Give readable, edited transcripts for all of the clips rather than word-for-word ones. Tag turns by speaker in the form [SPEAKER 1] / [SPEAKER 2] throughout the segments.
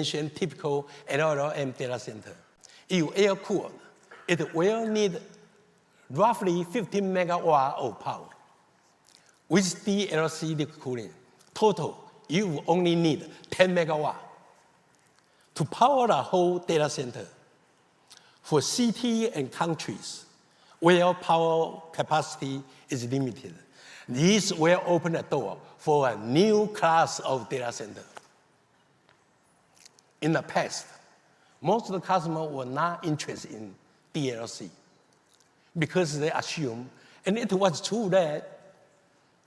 [SPEAKER 1] typical LLM data center. If air-cooled, it will need roughly 15 megawatt of power. With DLC liquid cooling, total, you only need 10 megawatt to power the whole data center. For cities and countries where power capacity is limited, this will open the door for a new class of data center. In the past, most of the customers were not interested in DLC because they assumed, and it was true that,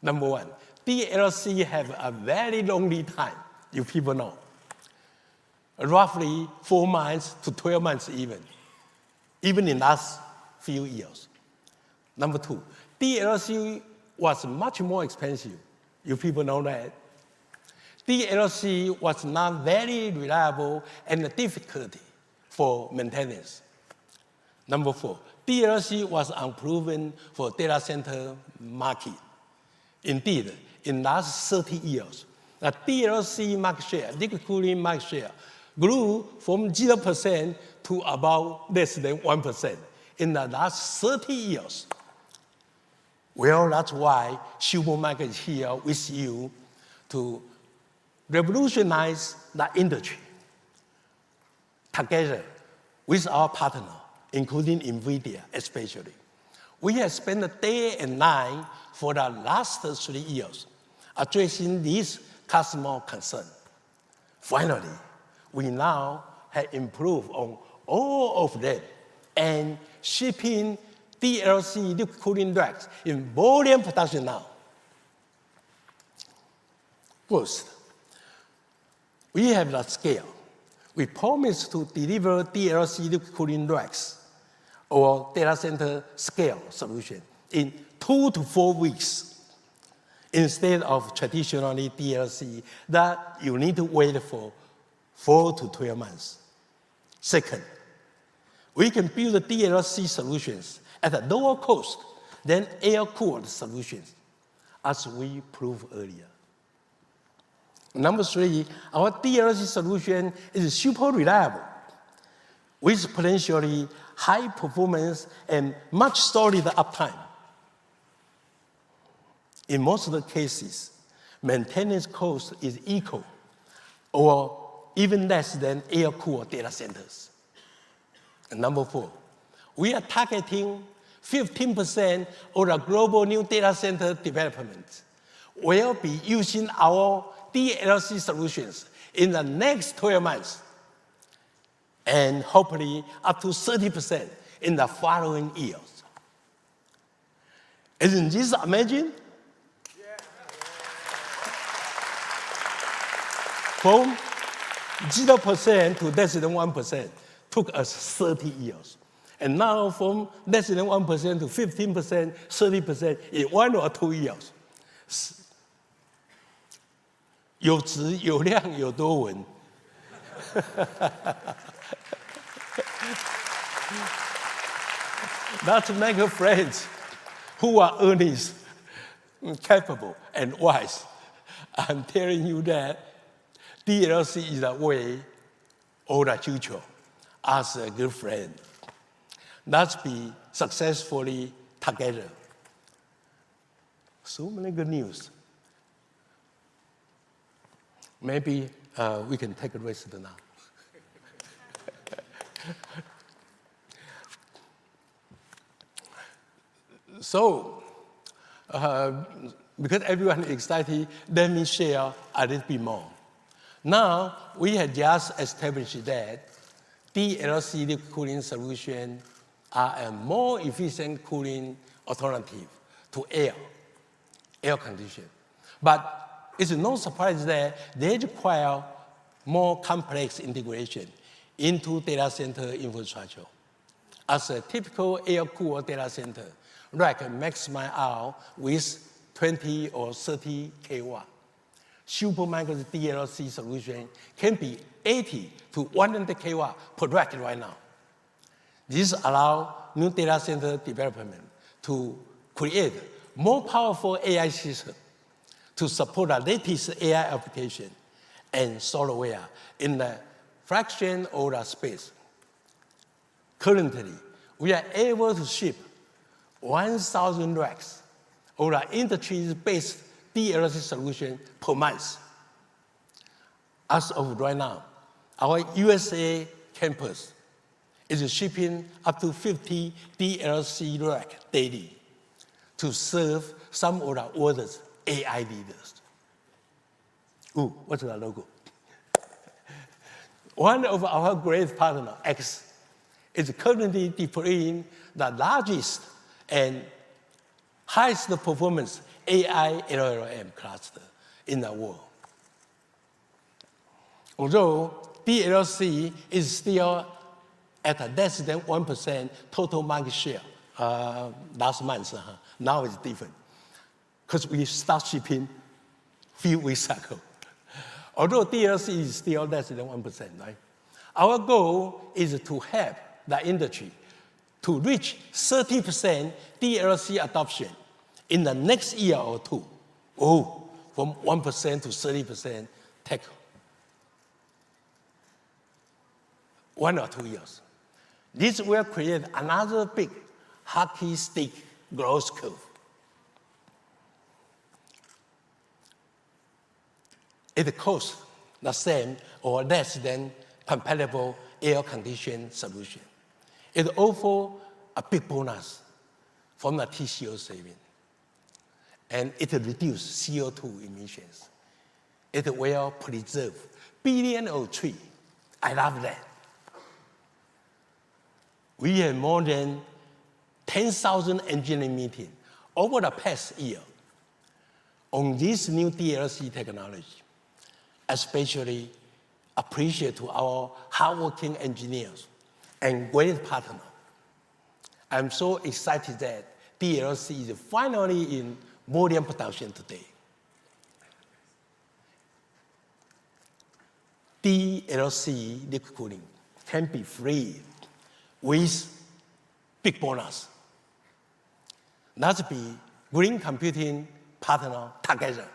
[SPEAKER 1] number one, DLC have a very long lead time, you people know. Roughly 4 months to 12 months even in last few years. Number two, DLC was much more expensive. You people know that. DLC was not very reliable and difficult for maintenance. Number four, DLC was unproven for data center market. Indeed, in last 30 years, the DLC market share, liquid cooling market share, grew from 0% to about less than 1% in the last 30 years. Well, that's why Supermarket is here with you to revolutionize the industry together with our partner, including Nvidia especially. We have spent the day and night for the last 3 years addressing this customer concern. Finally, we now have improved on all of them and shipping DLC liquid cooling racks in volume production now. First, we have the scale. We promise to deliver DLC liquid cooling racks or data center scale solution in 2 to 4 weeks instead of traditionally DLC that you need to wait for 4 to 12 months. Second, we can build DLC solutions at a lower cost than air-cooled solutions, as we proved earlier. Number three, our DLC solution is super reliable with potentially high performance and much solid uptime. In most of the cases, maintenance cost is equal or even less than air-cooled data centers. And number four, we are targeting 15% of the global new data center development will be using our DLC solutions in the next 12 months, and hopefully up to 30% in the following years. Isn't this amazing? From 0% to less than 1% took us 30 years. And now from less than 1% to 15%, 30% in 1 or 2 years. 有质有量有多稳。Not to make friends who are earnest, capable, and wise. I'm telling you that DLC is the way of the future as a good friend. Let's be successfully together. So many good news. Maybe we can take a rest now. So, because everyone is excited, let me share a little bit more. Now, we have just established that DLC liquid cooling solutions are a more efficient cooling alternative to air conditioning. But it's no surprise that they require more complex integration into data center infrastructure. As a typical air-cooled data center, rack maximize out with 20 or 30 kW. Supermicro's DLC solution can be 80 to 100 kW per rack right now. This allows new data center development to create more powerful AI systems to support the latest AI application and software in the fraction of the space. Currently, we are able to ship 1,000 racks of the industry-based DLC solution per month. As of right now, our USA campus is shipping up to 50 DLC racks daily to serve some of the world's AI leaders. Ooh, what's the logo? One of our great partners, X, is currently deploying the largest and highest performance AI LLM cluster in the world. Although DLC is still at less than 1% total market share last month, now it's different, because we start shipping a few weeks ago. Although DLC is still less than 1%, right? Our goal is to help the industry to reach 30% DLC adoption in the next year or two. Oh, from 1% to 30% tech. 1 or 2 years. This will create another big hockey stick growth curve. It costs the same or less than compatible air-conditioned solution. It offers a big bonus from the TCO saving. And it reduces CO2 emissions. It will preserve billions of trees. I love that. We had more than 10,000 engineering meetings over the past year on this new DLC technology, especially appreciate to our hardworking engineers and great partners. I'm so excited that DLC is finally in volume production today. DLC liquid cooling can be free with big bonus. Let's be green computing partner together.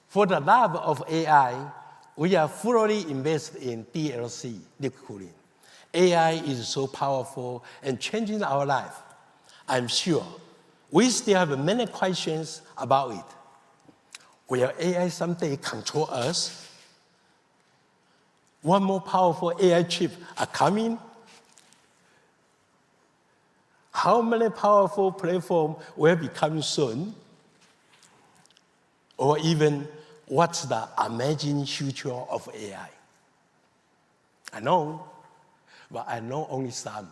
[SPEAKER 1] For the love of AI, we are fully invested in DLC liquid cooling. AI is so powerful and changing our life. I'm sure we still have many questions about it. Will AI someday control us? One more powerful AI chip are coming? How many powerful platforms will be coming soon? Or even, what's the amazing future of AI? I know, but I know only some.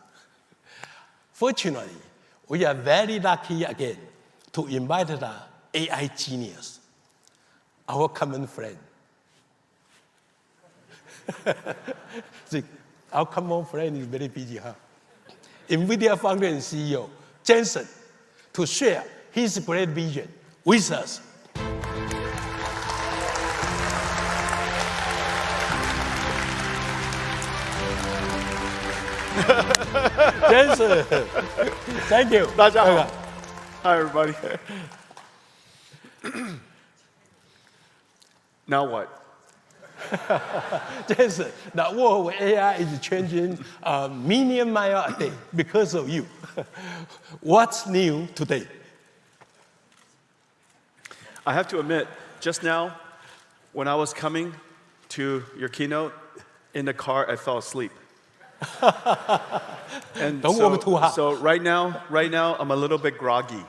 [SPEAKER 1] Fortunately, we are very lucky again to invite the AI genius, our common friend. See, our common friend is very busy, huh? Nvidia founder and CEO, Jensen, to share his great vision with us. Jensen, thank you.
[SPEAKER 2] 大家好. Hi, everybody. Now what?
[SPEAKER 1] Jensen, the world of AI is changing a million miles a day because of you. What's new today?
[SPEAKER 2] I have to admit, just now, when I was coming to your keynote, in the car, I fell asleep. And
[SPEAKER 1] Don't work too hard.
[SPEAKER 2] So right now, I'm a little bit groggy.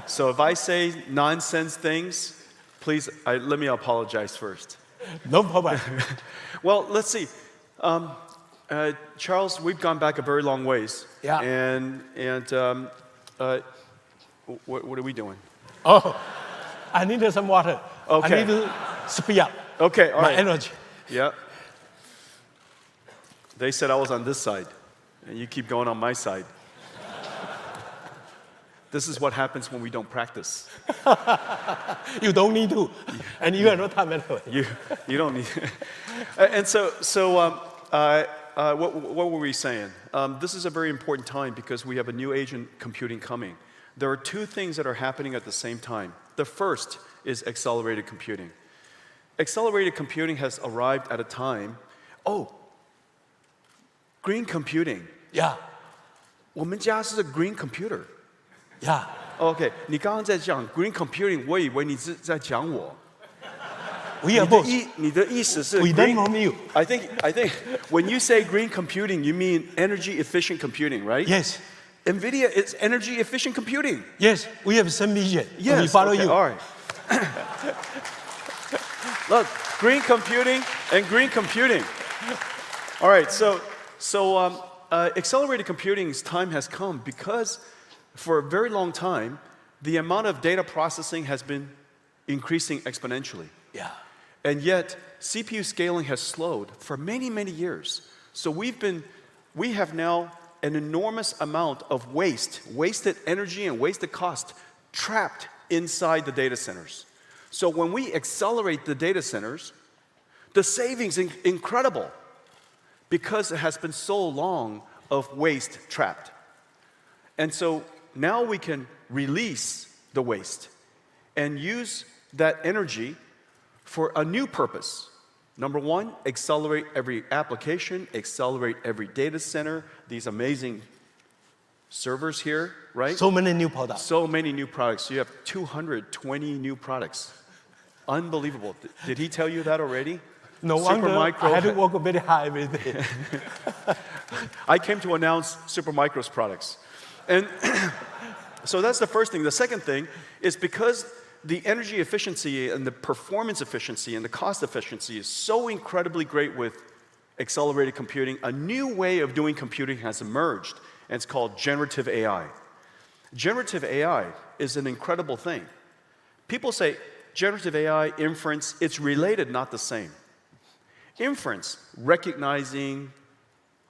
[SPEAKER 2] So if I say nonsense things, please, let me apologize first.
[SPEAKER 1] No problem.
[SPEAKER 2] Well, let's see. Charles, we've gone back a very long ways.
[SPEAKER 1] Yeah.
[SPEAKER 2] And what are we doing?
[SPEAKER 1] Oh, I need some water.
[SPEAKER 2] Okay.
[SPEAKER 1] I need to speed up
[SPEAKER 2] Okay, all
[SPEAKER 1] my
[SPEAKER 2] right.
[SPEAKER 1] energy.
[SPEAKER 2] Yeah. They said I was on this side, and you keep going on my side. This is what happens when we don't practice.
[SPEAKER 1] You don't need to, and you are not time anyway.
[SPEAKER 2] You don't need. And so what were we saying? This is a very important time because we have a new agent computing coming. There are two things that are happening at the same time. The first is accelerated computing. accelerated computing has arrived at a time. Oh, green computing.
[SPEAKER 1] Yeah,
[SPEAKER 2] 我们家是 green computer.
[SPEAKER 1] yeah.
[SPEAKER 2] OK， 你刚刚在讲 green computing， 我以为你是在讲我。
[SPEAKER 1] We are both.
[SPEAKER 2] 你的意思是
[SPEAKER 1] We
[SPEAKER 2] green,
[SPEAKER 1] learn from you.
[SPEAKER 2] I think when you say green computing, you mean energy efficient computing, right?
[SPEAKER 1] Yes,
[SPEAKER 2] Nvidia is energy efficient computing.
[SPEAKER 1] yes. We have some vision.
[SPEAKER 2] Yes,
[SPEAKER 1] We follow
[SPEAKER 2] okay,
[SPEAKER 1] you.
[SPEAKER 2] All right. Look, green computing and green computing. All right, so accelerated computing's time has come because for a very long time, the amount of data processing has been increasing exponentially.
[SPEAKER 1] Yeah.
[SPEAKER 2] And yet, CPU scaling has slowed for many, many years. So we have now an enormous amount of wasted energy and wasted cost trapped inside the data centers. So when we accelerate the data centers, the savings is incredible because it has been so long of waste trapped. And so now we can release the waste and use that energy for a new purpose. Number one, accelerate every application, accelerate every data center, these amazing servers here, right?
[SPEAKER 1] So many new products.
[SPEAKER 2] So many new products. You have 220 new products. Unbelievable. Did he tell you that already?
[SPEAKER 1] No wonder I had to work very hard every day.
[SPEAKER 2] I came to announce Supermicro's products. And so that's the first thing. The second thing is because the energy efficiency and the performance efficiency and the cost efficiency is so incredibly great with accelerated computing, a new way of doing computing has emerged, and it's called generative AI. Generative AI is an incredible thing. People say generative AI, inference, it's related, not the same. Inference, recognizing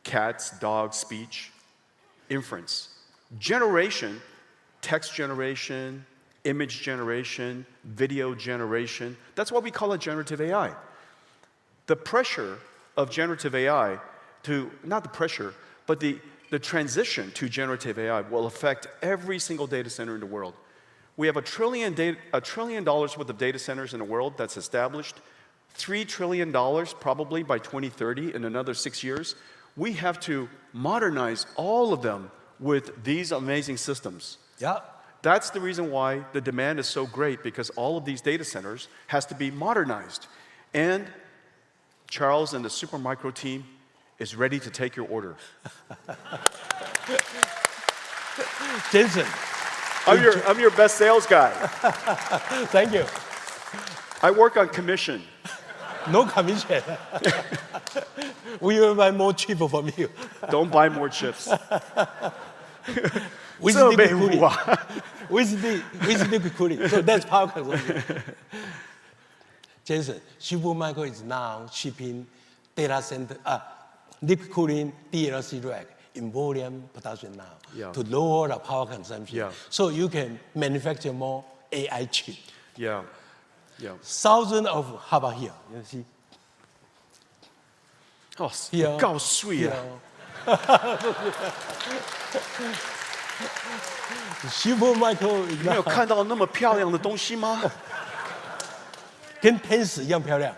[SPEAKER 2] cats, dogs, speech, inference. Generation, text generation, image generation, video generation. That's why we call it generative AI. The pressure of generative AI not the pressure, but the transition to generative AI will affect every single data center in the world. We have $1 trillion worth of data centers in the world that's established, $3 trillion probably by 2030 in another 6 years. We have to modernize all of them with these amazing systems.
[SPEAKER 1] Yeah.
[SPEAKER 2] That's the reason why the demand is so great, because all of these data centers has to be modernized. And Charles and the Supermicro team is ready to take your order.
[SPEAKER 1] Jensen.
[SPEAKER 2] I'm your best sales guy.
[SPEAKER 1] Thank you.
[SPEAKER 2] I work on commission.
[SPEAKER 1] No commission. We will buy more chip from you.
[SPEAKER 2] Don't buy more chips.
[SPEAKER 1] With liquid cooling. With liquid cooling. So that's power consumption. Jason, Supermicro is now shipping data center, liquid cooling DLC rack in volume production now to lower the power consumption.
[SPEAKER 2] Yeah.
[SPEAKER 1] So you can manufacture more AI chip.
[SPEAKER 2] Yeah.
[SPEAKER 1] Thousands of, how about here? You see?
[SPEAKER 2] Oh,
[SPEAKER 1] Here.
[SPEAKER 2] 够水啊！
[SPEAKER 1] Supermicro
[SPEAKER 2] 你没有看到那么漂亮的东西吗？
[SPEAKER 1] 跟天使一样漂亮。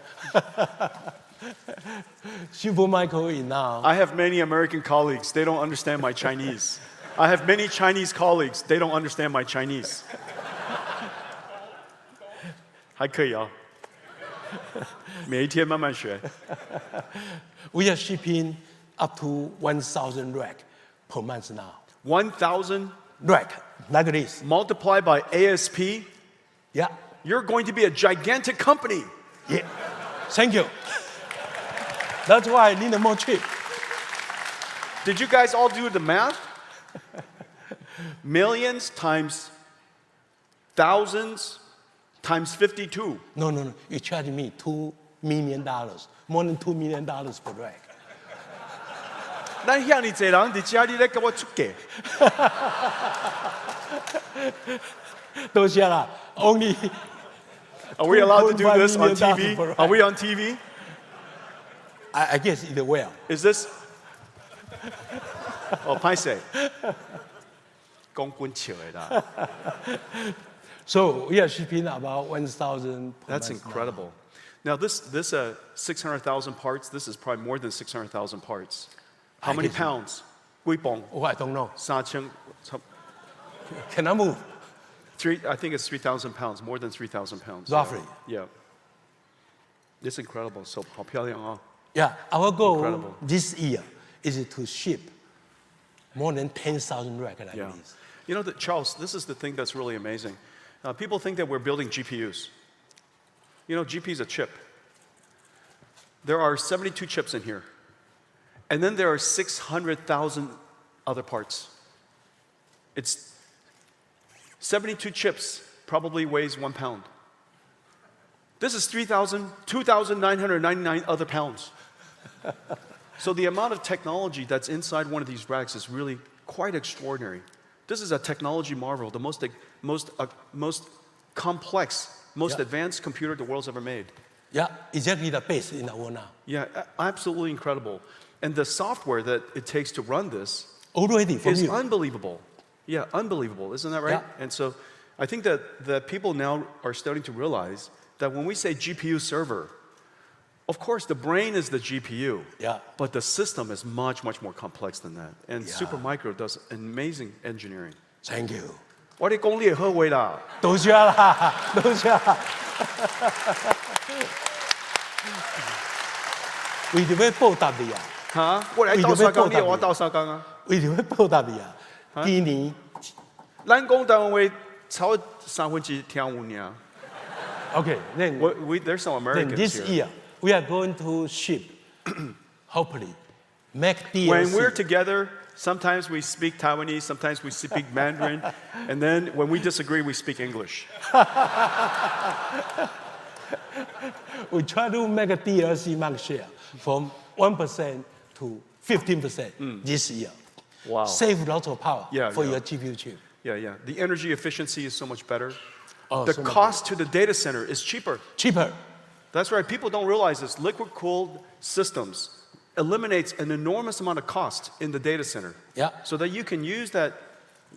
[SPEAKER 1] Supermicro is now.
[SPEAKER 2] I have many American colleagues. They don't understand my Chinese. I have many Chinese colleagues. They don't understand my Chinese. 还可以啊，每一天慢慢学。
[SPEAKER 1] We are shipping up to 1,000 rack per month now.
[SPEAKER 2] 1,000
[SPEAKER 1] Rack, like this.
[SPEAKER 2] multiplied by ASP.
[SPEAKER 1] Yeah.
[SPEAKER 2] You're going to be a gigantic company.
[SPEAKER 1] Yeah. Thank you. That's why I need more chip.
[SPEAKER 2] Did you guys all do the math? Millions times thousands times 52.
[SPEAKER 1] No. You charge me $2 million, more than $2 million per rack.
[SPEAKER 2] 咱遐尼侪人伫家里咧给我出价，
[SPEAKER 1] 多谢啦。Only.
[SPEAKER 2] Are we allowed to do this on
[SPEAKER 1] $2.5
[SPEAKER 2] TV?
[SPEAKER 1] million
[SPEAKER 2] Are we on TV?
[SPEAKER 1] I guess it will.
[SPEAKER 2] Is this? Oh, 歹勢，講滾笑的啦。
[SPEAKER 1] So we are shipping about 1,000 per
[SPEAKER 2] That's
[SPEAKER 1] month
[SPEAKER 2] incredible. Now this 600,000 parts, this is probably more than 600,000 parts. How many pounds? 几磅?
[SPEAKER 1] Oh, I don't know.
[SPEAKER 2] 3,000.
[SPEAKER 1] Can I move?
[SPEAKER 2] I think it's 3,000 pounds, more than 3,000 pounds.
[SPEAKER 1] Roughly.
[SPEAKER 2] Yeah. It's incredible. So 好漂亮啊.
[SPEAKER 1] Yeah, our goal
[SPEAKER 2] Incredible.
[SPEAKER 1] this year is to ship more than 10,000 racks like
[SPEAKER 2] Yeah.
[SPEAKER 1] this.
[SPEAKER 2] You know, Charles, this is the thing that's really amazing. People think that we're building GPUs. You know, GPU is a chip. There are 72 chips in here. And then there are 600,000 other parts. It's 72 chips, probably weighs 1 pound. This is 2,999 other pounds. So the amount of technology that's inside one of these racks is really quite extraordinary. This is a technology marvel, the most complex, most advanced computer the world's ever made.
[SPEAKER 1] Yeah, exactly the base in the world now.
[SPEAKER 2] Yeah, absolutely incredible. And the software that it takes to run this
[SPEAKER 1] Already from
[SPEAKER 2] is
[SPEAKER 1] you.
[SPEAKER 2] unbelievable. Yeah, unbelievable, isn't that right?
[SPEAKER 1] Yeah.
[SPEAKER 2] And so I think that people now are starting to realize that when we say GPU server, of course the brain is the GPU,
[SPEAKER 1] Yeah.
[SPEAKER 2] but the system is much, much more complex than that. And
[SPEAKER 1] Yeah.
[SPEAKER 2] Supermicro does amazing engineering.
[SPEAKER 1] Thank you.
[SPEAKER 2] 我哋功力係好偉大。
[SPEAKER 1] 多謝啦，多謝啦。為咗要報答你啊，
[SPEAKER 2] 嚇！我哋喺鬥沙崗，你又話鬥沙崗啊？
[SPEAKER 1] 為咗要報答你啊，今年
[SPEAKER 2] 咱講台灣話超3分之聽有呢。
[SPEAKER 1] Okay, then
[SPEAKER 2] There's some Americans
[SPEAKER 1] this
[SPEAKER 2] here.
[SPEAKER 1] year we are going to ship, hopefully, make DLC.
[SPEAKER 2] When we're together, sometimes we speak Taiwanese, sometimes we speak Mandarin, and then when we disagree, we speak English.
[SPEAKER 1] We try to make a DLC market share from 1% to 15% this year.
[SPEAKER 2] Wow.
[SPEAKER 1] Save lots of power
[SPEAKER 2] Yeah,
[SPEAKER 1] for
[SPEAKER 2] yeah.
[SPEAKER 1] your GPU chip.
[SPEAKER 2] Yeah, yeah. The energy efficiency is so much better.
[SPEAKER 1] Oh,
[SPEAKER 2] The
[SPEAKER 1] so much
[SPEAKER 2] cost to the data center is cheaper.
[SPEAKER 1] Cheaper.
[SPEAKER 2] That's right. People don't realize this. Liquid-cooled systems eliminates an enormous amount of cost in the data center.
[SPEAKER 1] Yeah.
[SPEAKER 2] So that you can use that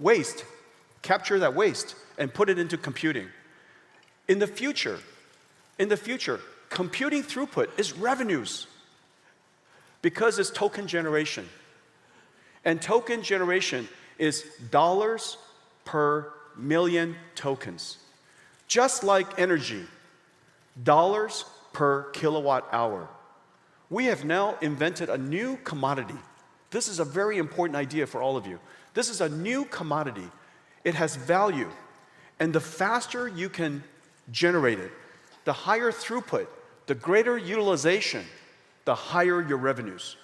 [SPEAKER 2] waste, capture that waste, and put it into computing. In the future, computing throughput is revenues because it's token generation. And token generation is dollars per million tokens. Just like energy, dollars per kilowatt hour. We have now invented a new commodity. This is a very important idea for all of you. This is a new commodity. It has value. And the faster you can generate it, the higher throughput, the greater utilization, the higher your revenues.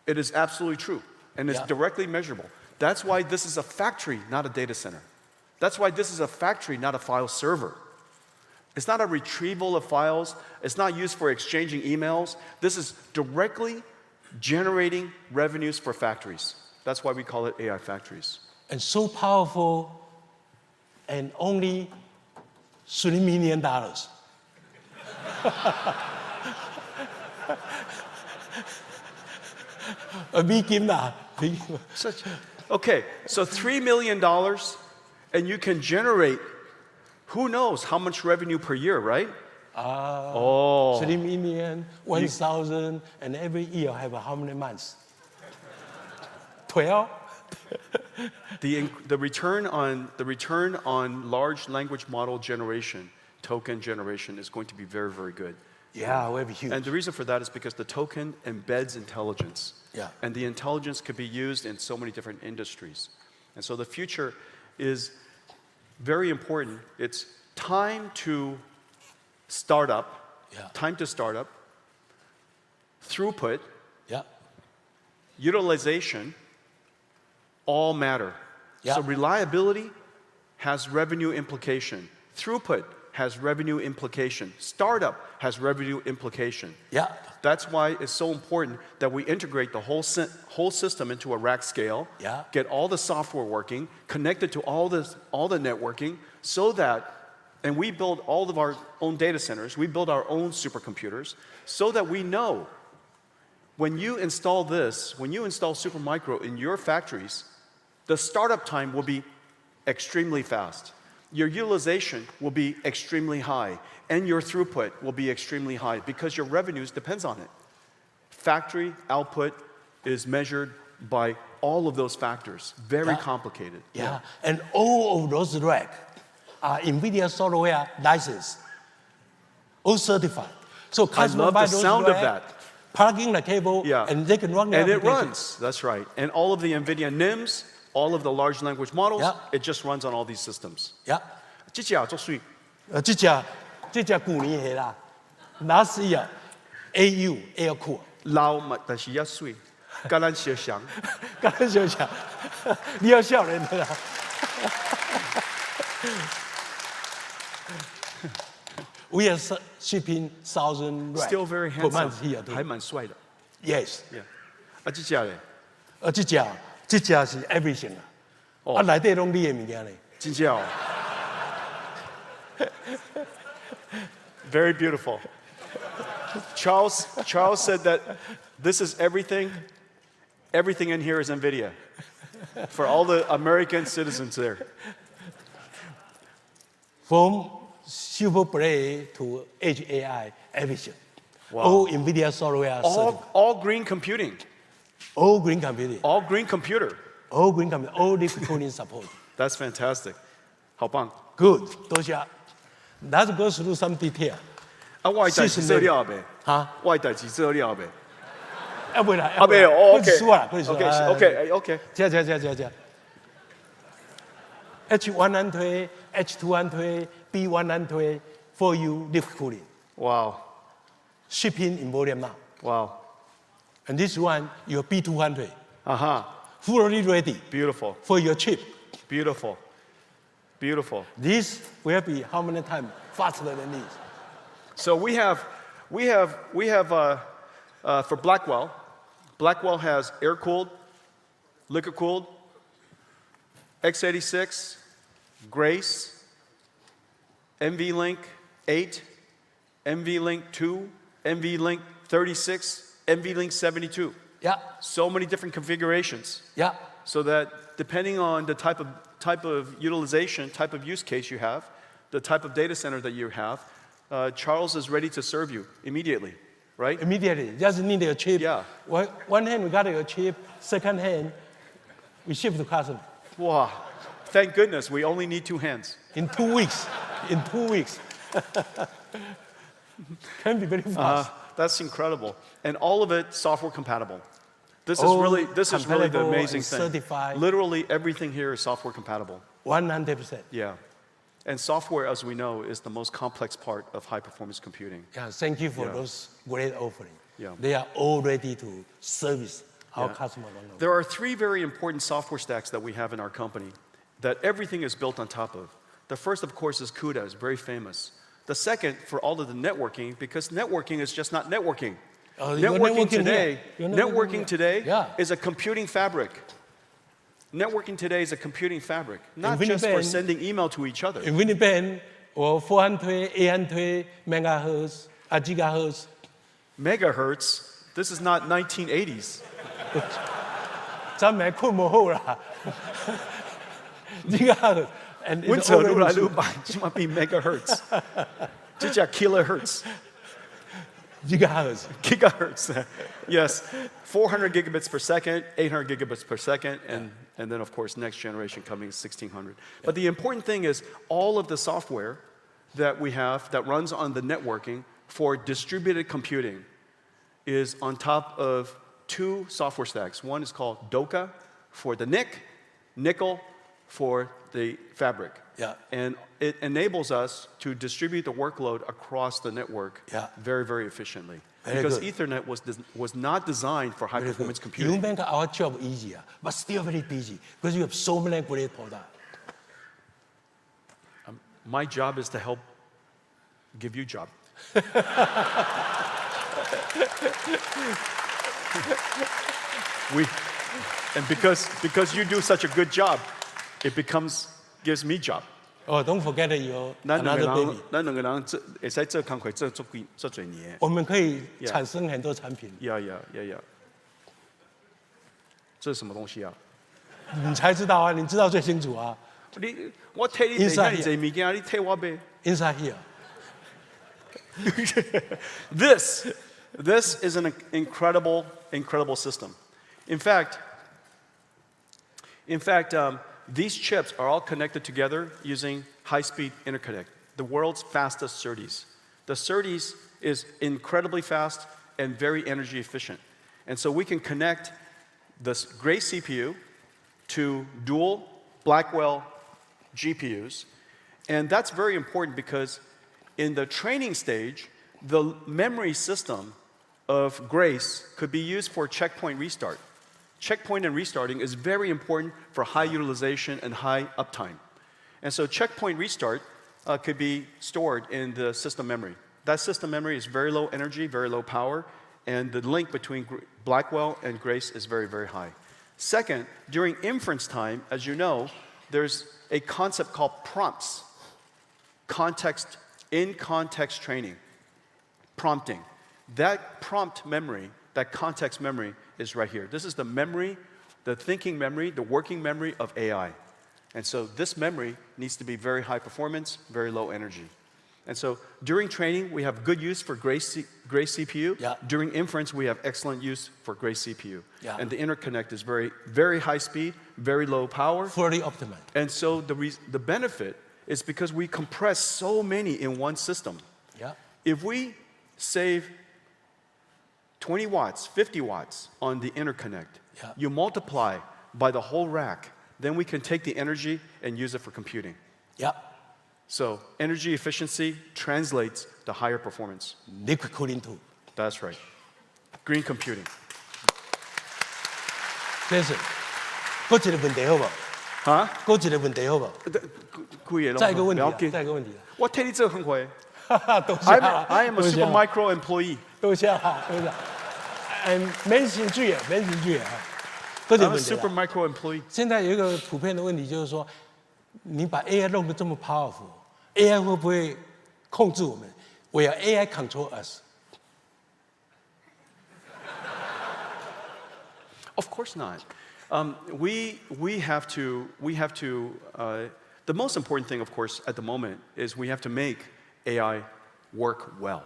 [SPEAKER 2] It is absolutely true. And it's directly measurable. That's why this is a factory, not a data center. That's why this is a factory, not a file server. It's not a retrieval of files. It's not used for exchanging emails. This is directly generating revenues for factories. That's why we call it AI factories.
[SPEAKER 1] And so powerful, and only $3 million.
[SPEAKER 2] Okay, so $3 million, and you can generate who knows how much revenue per year, right?
[SPEAKER 1] 3 million, 1,000, and every year have how many months? 12?
[SPEAKER 2] The return on large language model generation, token generation, is going to be very, very good.
[SPEAKER 1] Yeah, very huge.
[SPEAKER 2] And the reason for that is because the token embeds intelligence.
[SPEAKER 1] Yeah.
[SPEAKER 2] And the intelligence could be used in so many different industries. And so the future is very important. It's time to start up, throughput, utilization, all matter.
[SPEAKER 1] Yeah.
[SPEAKER 2] So reliability has revenue implication. Throughput has revenue implication. Startup has revenue implication.
[SPEAKER 1] Yeah.
[SPEAKER 2] That's why it's so important that we integrate the whole system into a rack scale, get all the software working, connect it to all the networking, so that, and we build all of our own data centers, we build our own supercomputers, so that we know when you install this, when you install Supermicro in your factories, the startup time will be extremely fast. your utilization will be extremely high, and your throughput will be extremely high because your revenues depends on it. Factory output is measured by all of those factors. Very complicated.
[SPEAKER 1] Yeah, and all of those racks are Nvidia software licensed, all certified. So
[SPEAKER 2] I love the sound of that.
[SPEAKER 1] Plug in the cable, and they can run the
[SPEAKER 2] And it
[SPEAKER 1] application.
[SPEAKER 2] runs, that's right. And all of the Nvidia NIMs, all of the large language models, it just runs on all these systems.
[SPEAKER 1] Yeah.
[SPEAKER 2] 这只做水，
[SPEAKER 1] 这只旧年的啦，last year AU air cool，
[SPEAKER 2] 老嘛，但是也水，跟咱小翔。
[SPEAKER 1] 刚才就讲，你要笑人的啦。We are shipping 1,000 racks
[SPEAKER 2] Still very
[SPEAKER 1] per month
[SPEAKER 2] handsome，
[SPEAKER 1] here.
[SPEAKER 2] 还蛮帅的。
[SPEAKER 1] Yes.
[SPEAKER 2] Yeah. 这只嘞？
[SPEAKER 1] 这只是 everything 啊，内底拢你的物件嘞。
[SPEAKER 2] 真正哦。Very beautiful. Charles said that this is everything. Everything in here is Nvidia. For all the American citizens there.
[SPEAKER 1] From Super Play to Edge AI, everything.
[SPEAKER 2] Wow.
[SPEAKER 1] All Nvidia software.
[SPEAKER 2] All green computing.
[SPEAKER 1] All green computing.
[SPEAKER 2] All green computer.
[SPEAKER 1] All green computing. All liquid cooling support.
[SPEAKER 2] That's fantastic. 好棒。
[SPEAKER 1] Good. 多谢。Let's go through some detail.
[SPEAKER 2] 啊，我的代志做了呗。
[SPEAKER 1] 哈？
[SPEAKER 2] 我的代志做了呗。
[SPEAKER 1] 未来。
[SPEAKER 2] 啊，没有。OK。OK。
[SPEAKER 1] 这。H1 推 ，H2 推 ，B1 推 ，for you liquid cooling.
[SPEAKER 2] Wow.
[SPEAKER 1] Shipping in volume now.
[SPEAKER 2] Wow.
[SPEAKER 1] And this one, your B200. Fully ready.
[SPEAKER 2] Beautiful.
[SPEAKER 1] For your chip.
[SPEAKER 2] Beautiful.
[SPEAKER 1] This will be how many times faster than this?
[SPEAKER 2] So we have for Blackwell. Blackwell has air-cooled, liquid-cooled, x86, Grace, NVLink 8, NVLink 2, NVLink 36, NVLink 72.
[SPEAKER 1] Yeah.
[SPEAKER 2] So many different configurations.
[SPEAKER 1] Yeah.
[SPEAKER 2] So that depending on the type of utilization, type of use case you have, the type of data center that you have, Charles is ready to serve you immediately, right?
[SPEAKER 1] Immediately. Just need a chip.
[SPEAKER 2] Yeah.
[SPEAKER 1] One hand we got a chip, second hand we ship to customer.
[SPEAKER 2] Wow. Thank goodness we only need 2 hands.
[SPEAKER 1] In 2 weeks. Can be very fast.
[SPEAKER 2] That's incredible. And all of it software compatible. This is really the amazing thing.
[SPEAKER 1] Certified.
[SPEAKER 2] Literally everything here is software compatible.
[SPEAKER 1] 100%.
[SPEAKER 2] Yeah. And software, as we know, is the most complex part of high-performance computing.
[SPEAKER 1] Yeah, thank you for those great offerings.
[SPEAKER 2] Yeah.
[SPEAKER 1] They are all ready to service our customers.
[SPEAKER 2] There are 3 very important software stacks that we have in our company that everything is built on top of. The first, of course, is CUDA. It's very famous. The second, for all of the networking, because networking is just not networking. Networking today is a computing fabric. Networking today is a computing fabric, not just for sending email to each other.
[SPEAKER 1] Nvidia or 400, 800 megahertz, gigahertz.
[SPEAKER 2] Megahertz? This is not 1980s.
[SPEAKER 1] 咱们困不好啦。gigahertz. And it's
[SPEAKER 2] be megahertz. Just kilohertz. Gigahertz. Yes. 400 gigabits per second, 800 gigabits per second, and then, of course, next generation coming 1600. But the important thing is all of the software that we have that runs on the networking for distributed computing is on top of 2 software stacks. One is called DOCA for the NIC, nickel for the fabric.
[SPEAKER 1] Yeah.
[SPEAKER 2] And it enables us to distribute the workload across the network very, very efficiently. Because Ethernet was not designed for high-performance computing.
[SPEAKER 1] You make our job easier, but still very busy because you have so many great products.
[SPEAKER 2] My job is to help give you job. And because you do such a good job, it gives me job.
[SPEAKER 1] Oh, don't forget your another baby.
[SPEAKER 2] 咱两个人会使做工课做足多年。
[SPEAKER 1] 我们可以产生很多产品。
[SPEAKER 2] Yeah. 这是什么东西啊？
[SPEAKER 1] 你才知道啊，你知道最清楚啊。
[SPEAKER 2] 我替你地遐济物件，你替我买。
[SPEAKER 1] Inside here.
[SPEAKER 2] This is an incredible system. In fact, these chips are all connected together using high-speed interconnect, the world's fastest SerDes. The SerDes is incredibly fast and very energy efficient. And so we can connect this Grace CPU to dual Blackwell GPUs. And that's very important because in the training stage, the memory system of Grace could be used for checkpoint restart. Checkpoint and restarting is very important for high utilization and high uptime. And so checkpoint restart could be stored in the system memory. That system memory is very low energy, very low power, and the link between Blackwell and Grace is very, very high. Second, during inference time, as you know, there's a concept called prompts. In-context training, prompting. That prompt memory, that context memory is right here. This is the memory, the thinking memory, the working memory of AI. And so this memory needs to be very high performance, very low energy. And so during training, we have good use for Grace CPU.
[SPEAKER 1] Yeah.
[SPEAKER 2] During inference, we have excellent use for Grace CPU.
[SPEAKER 1] Yeah.
[SPEAKER 2] And the interconnect is very, very high speed, very low power.
[SPEAKER 1] Fully optimized.
[SPEAKER 2] And so the benefit is because we compress so many in one system.
[SPEAKER 1] Yeah.
[SPEAKER 2] If we save 20 watts, 50 watts on the interconnect,
[SPEAKER 1] Yeah.
[SPEAKER 2] you multiply by the whole rack, then we can take the energy and use it for computing.
[SPEAKER 1] Yeah.
[SPEAKER 2] So energy efficiency translates to higher performance.
[SPEAKER 1] Liquid cooling too.
[SPEAKER 2] That's right. Green computing.
[SPEAKER 1] 先生，还有一个问题好不好？
[SPEAKER 2] 哈？
[SPEAKER 1] 还有一个问题好不好？再一个问题啊，再一个问题啊。
[SPEAKER 2] 我替你做很快。
[SPEAKER 1] 多谢啊
[SPEAKER 2] I am a
[SPEAKER 1] 多谢
[SPEAKER 2] super
[SPEAKER 1] 啊
[SPEAKER 2] micro employee.
[SPEAKER 1] 多謝啊，多謝。免錢注啊，免錢注啊。嗰條
[SPEAKER 2] I'm a
[SPEAKER 1] 問題
[SPEAKER 2] super
[SPEAKER 1] 啦。
[SPEAKER 2] micro employee.
[SPEAKER 1] 現在有一個普遍的問題，就是說，你把 AI 弄得這麼 powerful，AI 會不會控制我們？Will AI control us?
[SPEAKER 2] Of course not. We have to. The most important thing, of course, at the moment is we have to make AI work well.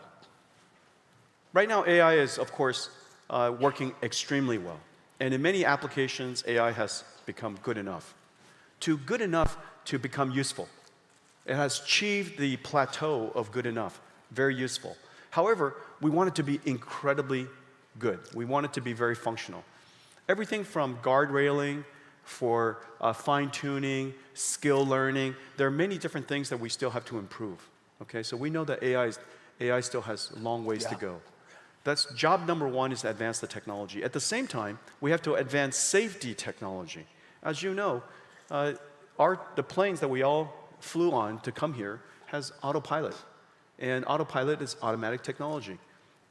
[SPEAKER 2] Right now, AI is, of course, working extremely well. And in many applications, AI has become good enough. Good enough to become useful. It has achieved the plateau of good enough, very useful. However, we want it to be incredibly good. We want it to be very functional. Everything from guardrailing, for fine-tuning, skill learning, there are many different things that we still have to improve. Okay, so we know that AI still has long ways to go. That's job number one, is to advance the technology. At the same time, we have to advance safety technology. As you know, the planes that we all flew on to come here has autopilot. And autopilot is automatic technology.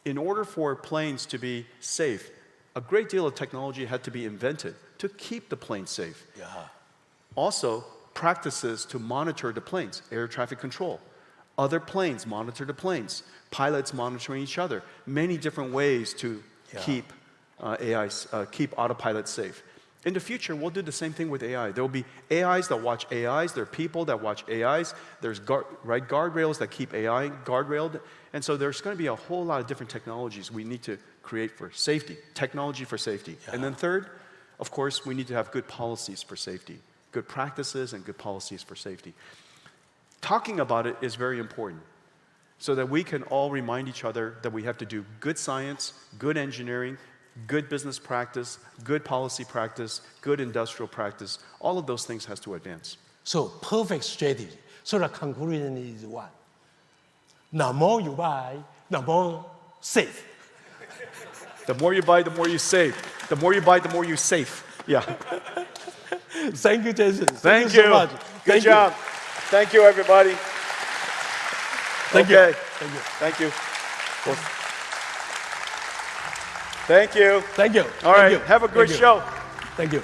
[SPEAKER 2] In order for planes to be safe, a great deal of technology had to be invented to keep the plane safe.
[SPEAKER 1] Yeah.
[SPEAKER 2] Also, practices to monitor the planes, air traffic control. Other planes monitor the planes, pilots monitoring each other. Many different ways to keep keep autopilot safe. In the future, we'll do the same thing with AI. There will be AIs that watch AIs. There are people that watch AIs. There's guardrails that keep AI guardrailed. And so there's going to be a whole lot of different technologies we need to create for safety, technology for safety. Yeah. And then third, of course, we need to have good policies for safety, good practices and good policies for safety. Talking about it is very important so that we can all remind each other that we have to do good science, good engineering, good business practice, good policy practice, good industrial practice. All of those things has to advance.
[SPEAKER 1] So perfect strategy. So the conclusion is what? The more you buy, the more safe.
[SPEAKER 2] The more you buy, the more you save. The more you buy, the more you save. Yeah.
[SPEAKER 1] Thank you, Jason.
[SPEAKER 2] Thank
[SPEAKER 1] you
[SPEAKER 2] you.
[SPEAKER 1] so much.
[SPEAKER 2] Good job. Thank you, everybody.
[SPEAKER 1] Thank
[SPEAKER 2] okay.
[SPEAKER 1] you. Thank you.
[SPEAKER 2] Thank you. Well, thank you.
[SPEAKER 1] Thank you.
[SPEAKER 2] All right. Have a great show.
[SPEAKER 1] Thank you.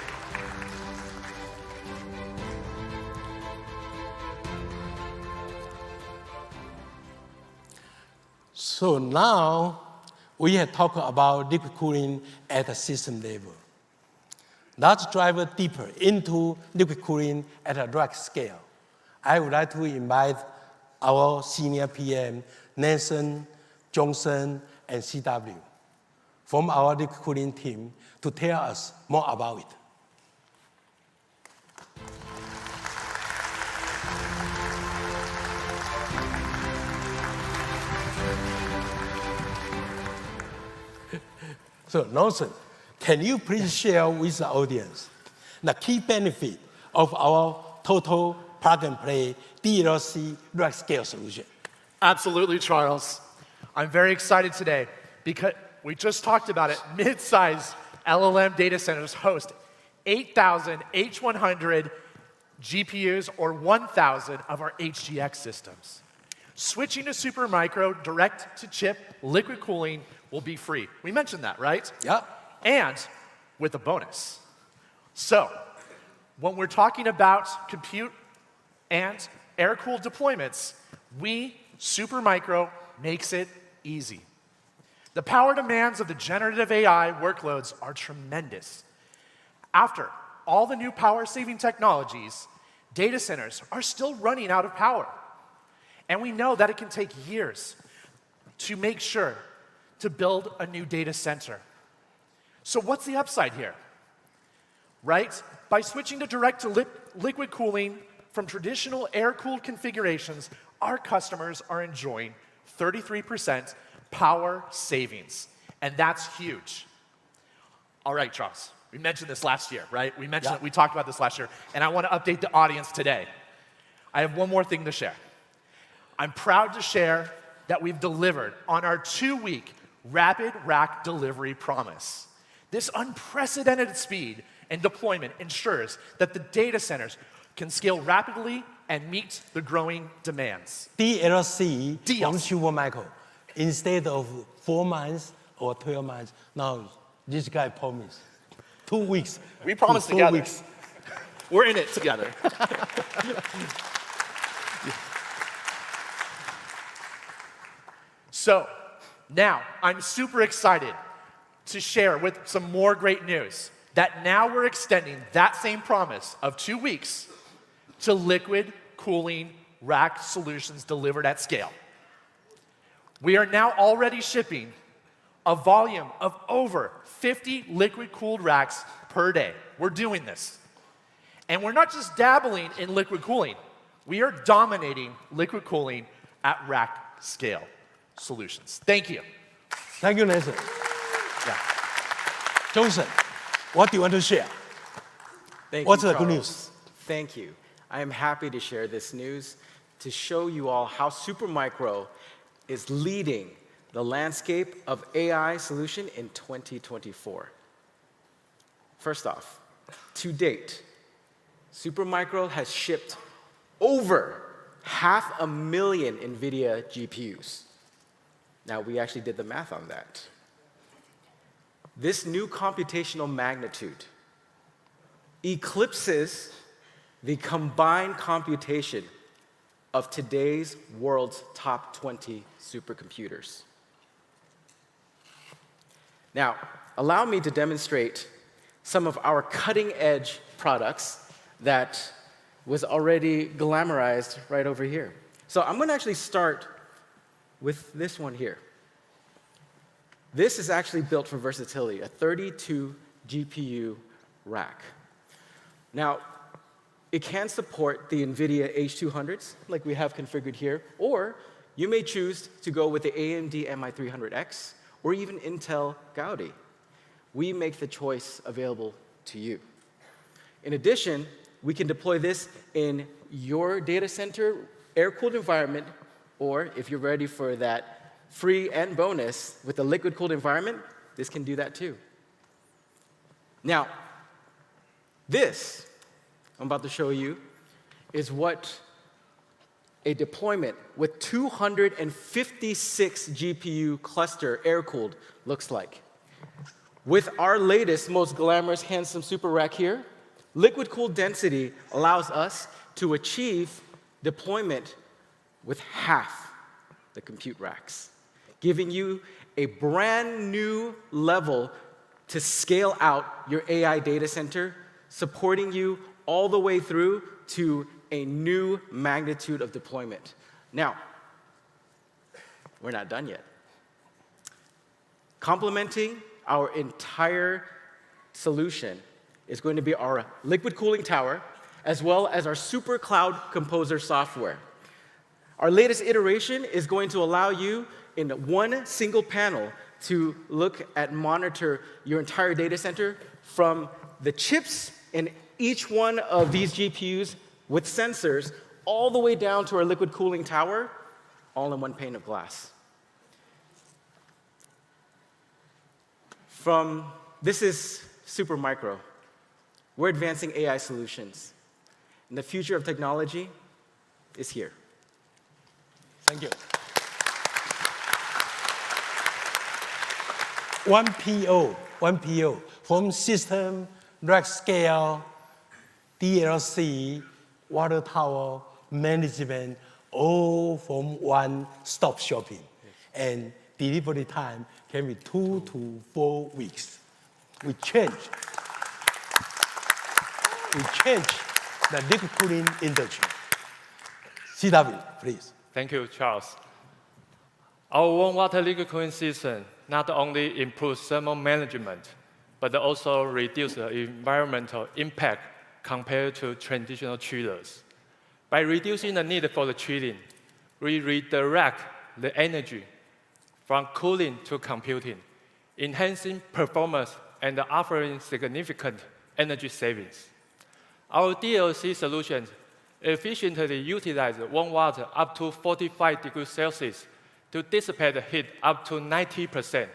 [SPEAKER 1] So now we have talked about liquid cooling at the system level. Let's dive deeper into liquid cooling at a rack scale. I would like to invite our senior PM, Nathan, Johnson, and CW, from our liquid cooling team to tell us more about it. So, Nathan, can you please share with the audience the key benefit of our total plug-and-play DLC rack scale solution?
[SPEAKER 3] Absolutely, Charles. I'm very excited today because we just talked about it. Mid-size LLM data centers host 8,000 H100 GPUs or 1,000 of our HGX systems. Switching to Supermicro direct-to-chip liquid cooling will be free. We mentioned that, right?
[SPEAKER 1] Yeah.
[SPEAKER 3] And with a bonus. So, when we're talking about compute and air-cooled deployments, Supermicro makes it easy. The power demands of the generative AI workloads are tremendous. After all the new power-saving technologies, data centers are still running out of power. And we know that it can take years to make sure to build a new data center. So what's the upside here? Right? By switching to direct-to-liquid cooling from traditional air-cooled configurations, our customers are enjoying 33% power savings. And that's huge. All right, Charles, we mentioned this last year, right? We talked about this last year, and I want to update the audience today. I have one more thing to share. I'm proud to share that we've delivered on our 2-week rapid rack delivery promise. This unprecedented speed and deployment ensures that the data centers can scale rapidly and meet the growing demands.
[SPEAKER 1] DLC from Supermicro, instead of 4 months or 12 months, now this guy promised 2 weeks.
[SPEAKER 3] We promised
[SPEAKER 1] to 4
[SPEAKER 3] together.
[SPEAKER 1] Weeks.
[SPEAKER 3] We're in it together. So, now I'm super excited to share with some more great news that now we're extending that same promise of 2 weeks to liquid cooling rack solutions delivered at scale. We are now already shipping a volume of over 50 liquid-cooled racks per day. We're doing this. And we're not just dabbling in liquid cooling. We are dominating liquid cooling at rack scale solutions. Thank you.
[SPEAKER 1] Thank you, Nathan.
[SPEAKER 3] Yeah.
[SPEAKER 1] Johnson, what do you want to share?
[SPEAKER 4] What's
[SPEAKER 1] the good news?
[SPEAKER 4] Thank you. I am happy to share this news to show you all how Supermicro is leading the landscape of AI solution in 2024. First off, to date, Supermicro has shipped over 500,000 Nvidia GPUs. Now, we actually did the math on that. This new computational magnitude eclipses the combined computation of today's world's top 20 supercomputers. Now, allow me to demonstrate some of our cutting-edge products that was already glamorized right over here. So I'm going to actually start with this one here. This is actually built for versatility, a 32 GPU rack. Now, it can support the Nvidia H200s, like we have configured here, or you may choose to go with the AMD MI300X, or even Intel Gaudi. We make the choice available to you. In addition, we can deploy this in your data center air-cooled environment, or if you're ready for that free and bonus with the liquid-cooled environment, this can do that too. Now, this I'm about to show you is what a deployment with 256 GPU cluster air-cooled looks like. With our latest, most glamorous, handsome super rack here, liquid-cooled density allows us to achieve deployment with half the compute racks, giving you a brand new level to scale out your AI data center, supporting you all the way through to a new magnitude of deployment. Now, we're not done yet. Complementing our entire solution is going to be our liquid cooling tower, as well as our Super Cloud Composer software. Our latest iteration is going to allow you in one single panel to look at monitor your entire data center from the chips in each one of these GPUs with sensors all the way down to our liquid cooling tower, all in one pane of glass. This is Supermicro. We're advancing AI solutions. And the future of technology is here.
[SPEAKER 1] Thank you. One PO from system, rack scale, DLC, water tower, management, all from one-stop shopping. And delivery time can be 2 to 4 weeks. We change the liquid cooling industry. CW, please.
[SPEAKER 5] Thank you, Charles. Our warm water liquid cooling system not only improves thermal management, but also reduces the environmental impact compared to traditional chillers. By reducing the need for the chilling, we redirect the energy from cooling to computing, enhancing performance and offering significant energy savings. Our DLC solutions efficiently utilize warm water up to 45 degrees Celsius to dissipate the heat up to 90%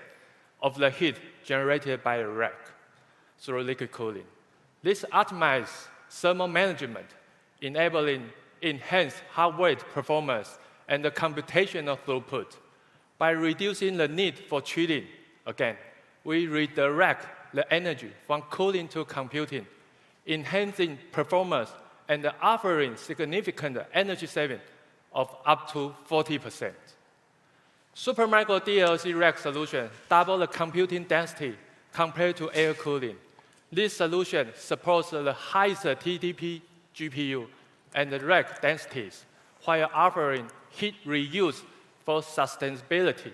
[SPEAKER 5] of the heat generated by the rack through liquid cooling. This optimizes thermal management, enabling enhanced heart rate performance and the computational throughput. By reducing the need for chilling, again, we redirect the energy from cooling to computing, enhancing performance and offering significant energy saving of up to 40%. Supermicro DLC rack solution double the computing density compared to air cooling. This solution supports the highest TDP GPU and the rack densities while offering heat reuse for sustainability,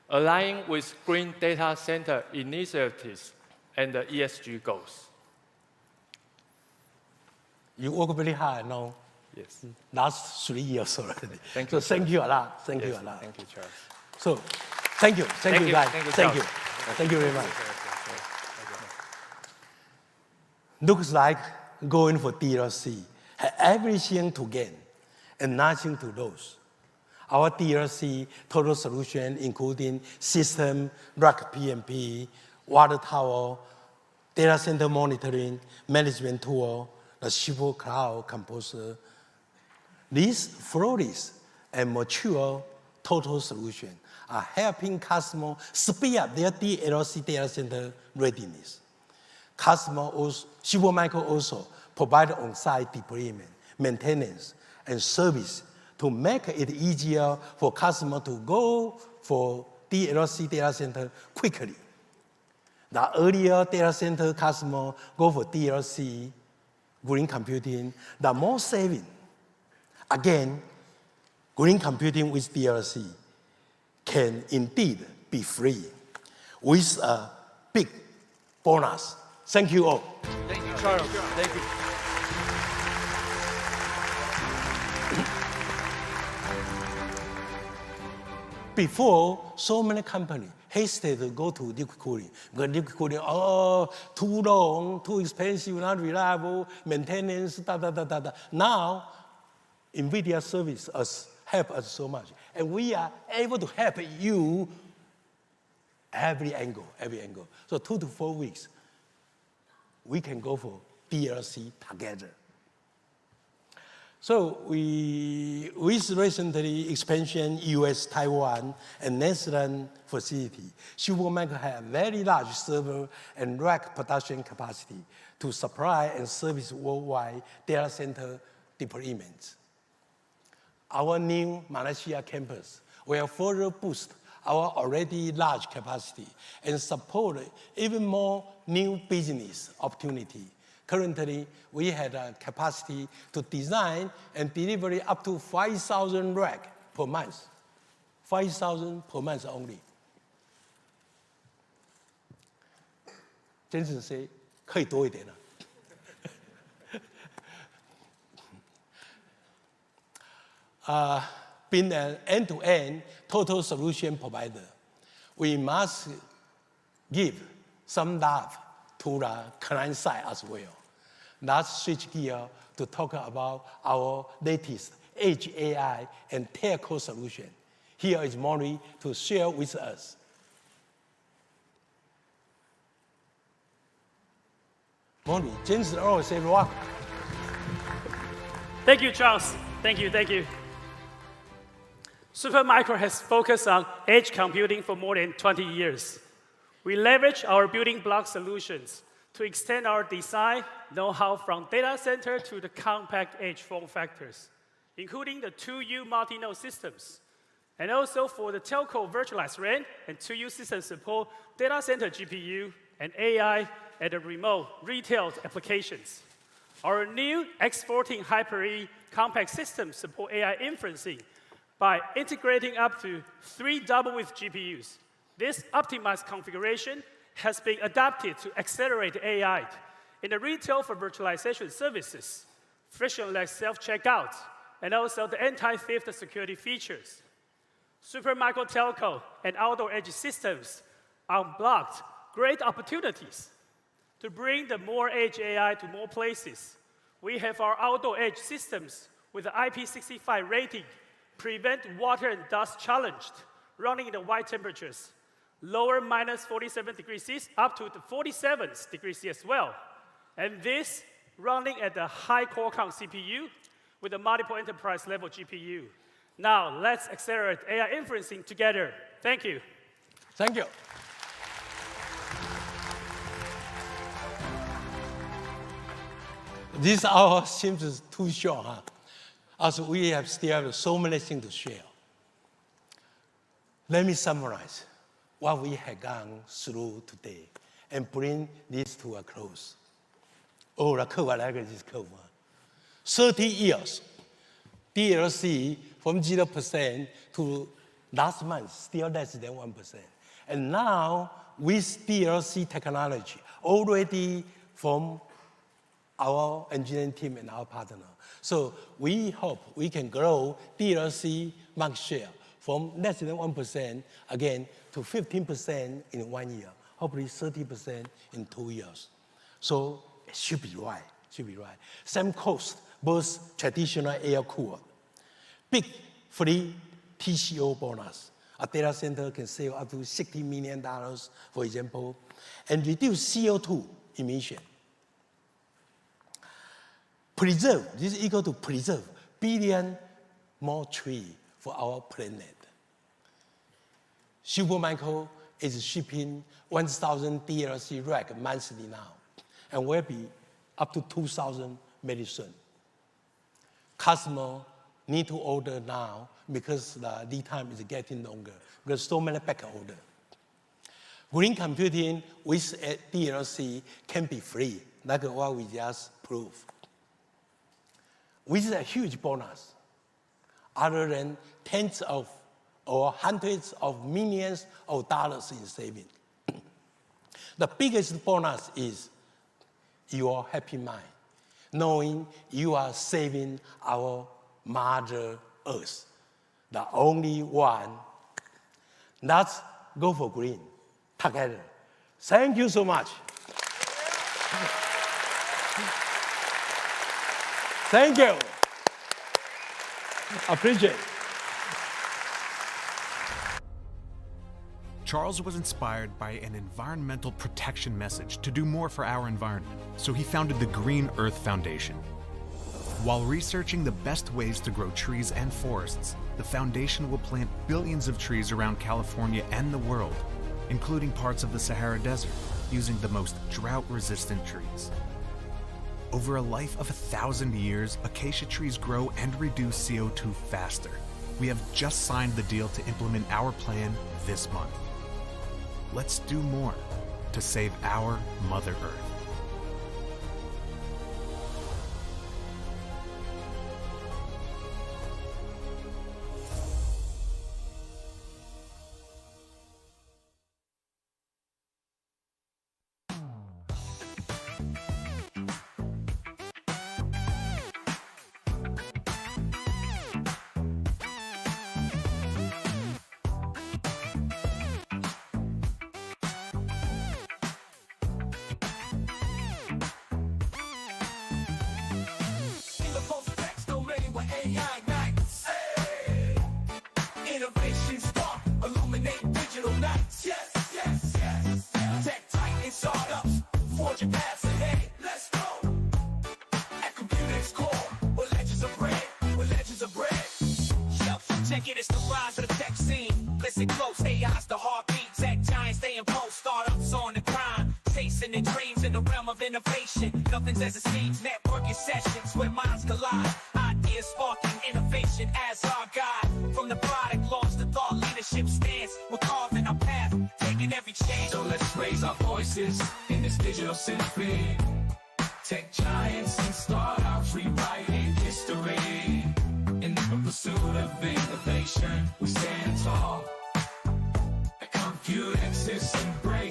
[SPEAKER 5] aligning with green data center initiatives and the ESG goals.
[SPEAKER 1] You work very hard now.
[SPEAKER 5] Yes.
[SPEAKER 1] Last 3 years already.
[SPEAKER 5] Thank you.
[SPEAKER 1] So thank you a lot. Thank you
[SPEAKER 5] Yes,
[SPEAKER 1] a lot.
[SPEAKER 5] Thank you, Charles.
[SPEAKER 1] So thank you. Thank you, guys.
[SPEAKER 5] Thank you,
[SPEAKER 1] Thank you.
[SPEAKER 5] Charles.
[SPEAKER 1] Thank you very much. Looks like going for DLC had everything to gain and nothing to lose. Our DLC total solution, including system, rack PMP, water tower, data center monitoring, management tool, the Super Cloud Composer. These flawless and mature total solutions are helping customers speed up their DLC data center readiness. Supermicro also provide on-site deployment, maintenance, and service to make it easier for customers to go for DLC data center quickly. The earlier data center customer go for DLC, green computing, the more saving. Again, green computing with DLC can indeed be free with a big bonus. Thank you all.
[SPEAKER 3] Thank you, Charles. Thank you.
[SPEAKER 1] Before, so many companies hesitate to go to liquid cooling. Because liquid cooling, oh, too long, too expensive, not reliable, maintenance, Now, Nvidia service help us so much. And we are able to help you every angle. So 2 to 4 weeks, we can go for DLC together. So with recently expansion US, Taiwan, and Netherlands facility, Supermicro has very large server and rack production capacity to supply and service worldwide data center deployments. Our new Malaysia campus will further boost our already large capacity and support even more new business opportunity. Currently, we have a capacity to design and deliver up to 5,000 racks per month. 5,000 per month only. 真是说可以多一点了。Being an end-to-end total solution provider, we must give some love to the client side as well. Let's switch gear to talk about our latest Edge AI and telco solution. Here is Maury to share with us. Maury, James always say rock.
[SPEAKER 6] Thank you, Charles. Thank you. Supermicro has focused on edge computing for more than 20 years. We leverage our building block solutions to extend our design know-how from data center to the compact edge form factors, including the 2U multi-node systems. And also for the telco virtualized RAN and 2U system support data center GPU and AI and the remote retail applications. Our new X14 Hyper-E compact systems support AI inferencing by integrating up to 3 double-width GPUs. This optimized configuration has been adapted to accelerate AI in the retail for virtualization services, frictionless self-checkout, and also the anti-theft security features. Supermicro telco and outdoor edge systems unblocked great opportunities to bring the more edge AI to more places. We have our outdoor edge systems with the IP65 rating, prevent water and dust challenged, running in the wide temperatures, lower minus 47 degrees C up to the 47 degrees C as well. And this running at the high core count CPU with a multiple enterprise level GPU. Now, let's accelerate AI inferencing together. Thank you.
[SPEAKER 1] Thank you. This hour seems too short, huh? As we still have so many things to share. Let me summarize what we have gone through today and bring this to a close. Oh, the curve, I like this curve. 30 years, DLC from 0% to last month, still less than 1%. And now, with DLC technology, already from our engineering team and our partner. So we hope we can grow DLC market share from less than 1% again to 15% in 1 year, hopefully 30% in 2 years. So it should be right, Same cost, both traditional air cooled. Big free TCO bonus. A data center can save up to $60 million, for example, and reduce CO2 emission. Preserve, this is equal to preserve billion more trees for our planet. Supermicro is shipping 1,000 DLC rack monthly now, and will be up to 2,000 very soon. Customers need to order now because the lead time is getting longer, because so many back order. Green computing with a DLC can be free, like what we just proved. With a huge bonus, other than tens of or hundreds of millions of dollars in saving. The biggest bonus is your happy mind, knowing you are saving our Mother Earth, the only one. Let's go for green together. Thank you so much. Thank you. Appreciate it.
[SPEAKER 7] Charles was inspired by an environmental protection message to do more for our environment, so he founded the Green Earth Foundation. While researching the best ways to grow trees and forests, the foundation will plant billions of trees around California and the world, including parts of the Sahara Desert, using the most drought-resistant trees. Over a life of 1,000 years, acacia trees grow and reduce CO2 faster, We have just signed the deal to implement our plan this month. Let's do more to save our Mother Earth.
[SPEAKER 8] Innovation spark, illuminate digital nights. Yes, yes, yes. Tech titan startups, forging paths ahead. Let's go. At Computing's core, where legends are bred, where legends are bred. Check it, it's the rise of the tech scene. Listen close, AI's the heartbeat. Tech giants, they impose startups on the grind. Chasing their dreams in the realm of innovation. Nothing's as it seems, networking sessions where minds collide. Ideas sparking innovation as our guide. From the product launch to thought leadership stance, we're carving our path, taking every chance. So let's raise our voices in this digital symphony. Tech giants and startups rewriting history. In the pursuit of innovation, we stand tall. At Computing system break.